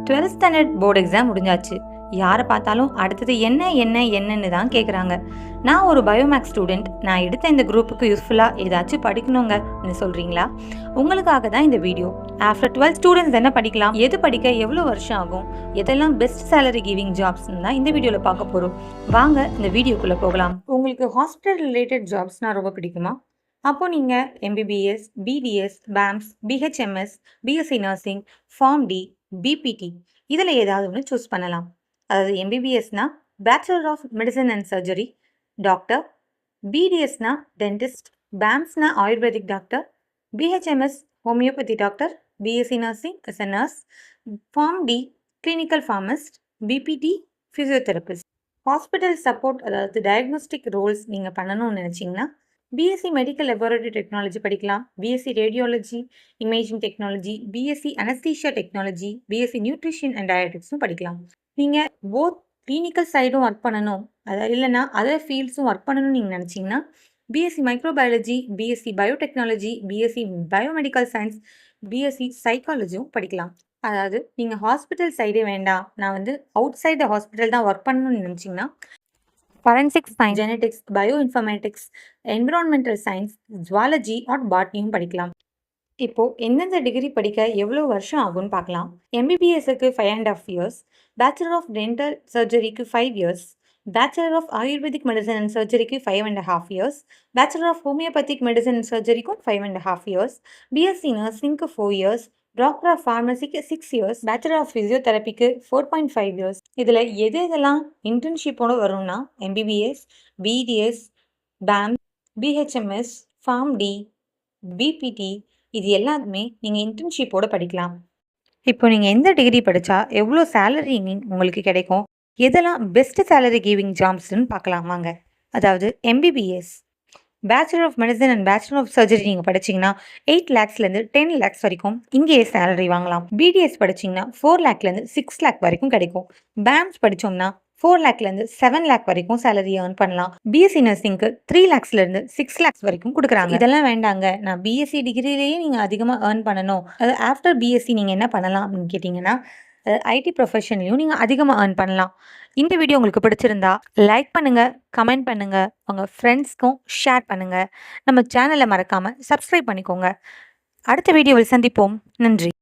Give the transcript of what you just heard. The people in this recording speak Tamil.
12th ஸ்டாண்டர்ட் போர்டு எக்ஸாம் முடிஞ்சாச்சு. யாரை பார்த்தாலும் அடுத்தது என்னன்னு தான் கேட்குறாங்க. நான் ஒரு பயோமேக்ஸ் ஸ்டூடெண்ட். நான் எடுத்த இந்த குரூப்புக்கு யூஸ்ஃபுல்லாக ஏதாச்சும் படிக்கணுங்கன்னு சொல்கிறீங்களா? உங்களுக்காக தான் இந்த வீடியோ. ஆஃப்டர் 12 ஸ்டூடெண்ட்ஸ் என்ன படிக்கலாம், எது படிக்க எவ்வளோ வருஷம் ஆகும், எதெல்லாம் பெஸ்ட் சேலரி கிவிங் ஜாப்ஸ்ன்னு தான் இந்த வீடியோவில் பார்க்க போகிறோம். வாங்க இந்த வீடியோக்குள்ளே போகலாம். உங்களுக்கு ஹாஸ்பிட்டல் ரிலேட்டட் ஜாப்ஸ்னால் ரொம்ப பிடிக்குமா? அப்போ நீங்கள் MBBS, BDS, BAMS, BHMS, BSc nursing, pharm D, BPT இதில் ஏதாவது ஒன்று சூஸ் பண்ணலாம். அதாவது எம்பிபிஎஸ்னா bachelor of medicine and surgery doctor, பிடிஎஸ்னா டென்டிஸ்ட், பேம்ஸ்னா ayurvedic doctor, BHMS homeopathy doctor, BSc nursing as a nurse, pharm D clinical pharmacist, BPT physiotherapist. Hospital support அதாவது டயக்னோஸ்டிக் ரோல்ஸ் நீங்கள் பண்ணணும்னு நினச்சிங்கன்னா பிஎஸ்சி மெடிக்கல் லெபார்டரி டெக்னாலஜி படிக்கலாம், BSc radiology imaging technology, BSc anaesthesia technology, BSc nutrition and டயட்டிக்ஸும் படிக்கலாம். நீங்கள் போத் கிளினிக்கல் சைடும் ஒர்க் பண்ணணும், அதாவது இல்லைனா அதர் ஃபீல்ட்ஸும் ஒர்க் பண்ணணும்னு நீங்கள் நினச்சிங்கன்னா BSc microbiology, BSc biotechnology, BSc biomedical science, BSc சைக்காலஜியும் படிக்கலாம். அதாவது நீங்கள் ஹாஸ்பிட்டல் சைடே வேண்டாம், நான் அவுட் சைட் த ஹாஸ்பிட்டல் தான் ஒர்க் பண்ணணும்னு நினச்சிங்கன்னா forensic science, genetics, bioinformatics, environmental science, zoology or பாட்னியும் படிக்கலாம். இப்போது எந்தெந்த டிகிரி படிக்க எவ்வளோ வருஷம் ஆகும்னு பார்க்கலாம். எம்பிபிஎஸ்க்கு 5.5 இயர்ஸ், பேச்சுலர் ஆஃப் டென்டல் சர்ஜரிக்கு 5 years, bachelor of ayurvedic medicine and சர்ஜரிக்கு 5.5 years, bachelor of homeopathic medicine and சர்ஜரிக்கும் 5.5 years, BSc நர்சிங்க்கு 4 இயர்ஸ், டாக்டர் ஆஃப் ஃபார்மசிக்கு 6 இயர்ஸ், பேச்சுலர் ஆஃப் ஃபிசியோதெரபிக்கு 4.5 இயர்ஸ். இதில் எதெல்லாம் இன்டர்ன்ஷிப்போடு வரும்னா MBBS, BDS, BAMS, BHMS, pharm D, BPT இது எல்லாத்துமே நீங்கள் இன்டர்ன்ஷிப்போடு படிக்கலாம். இப்போ நீங்கள் எந்த டிகிரி படித்தா எவ்வளோ சேலரி உங்களுக்கு கிடைக்கும், எதெல்லாம் பெஸ்ட் சேலரி கிவிங் ஜாப்ஸ்ன்னு பார்க்கலாம் வாங்க. அதாவது MBBS bachelor of medicine and bachelor of surgery நீங்கள் படிச்சிங்கன்னா 8 lakhsலேருந்து 10 lakhs வரைக்கும் இங்கேயே சேலரி வாங்கலாம். பிடிஎஸ் படிச்சிங்கன்னா 4 lakhலேருந்து 6 lakh வரைக்கும் கிடைக்கும். பேம்ஸ் படித்தோம்னா 4 lakhலேருந்து 7 lakh வரைக்கும் சேலரி ஏர்ன் பண்ணலாம். பிஎஸ்சி நர்சிங்க்கு 3 lakhsலேருந்து 6 lakhs வரைக்கும் கொடுக்குறாங்க. இதெல்லாம் வேண்டாங்க, நான் பிஎஸ்சி டிகிரிலேயே நீங்கள் அதிகமாக ஏர்ன் பண்ணணும், அது ஆஃப்டர் பிஎஸ்சி நீங்கள் என்ன பண்ணலாம் அப்படின்னு கேட்டிங்கன்னா ஐடி ப்ரொஃபஷன்லையும் நீங்கள் அதிகமாக ஏர்ன் பண்ணலாம். இந்த வீடியோ உங்களுக்கு பிடிச்சிருந்தா லைக் பண்ணுங்கள், கமெண்ட் பண்ணுங்கள், உங்கள் ஃப்ரெண்ட்ஸ்க்கும் ஷேர் பண்ணுங்கள். நம்ம சேனலை மறக்காமல் சப்ஸ்கிரைப் பண்ணிக்கோங்க. அடுத்த வீடியோவில் சந்திப்போம். நன்றி.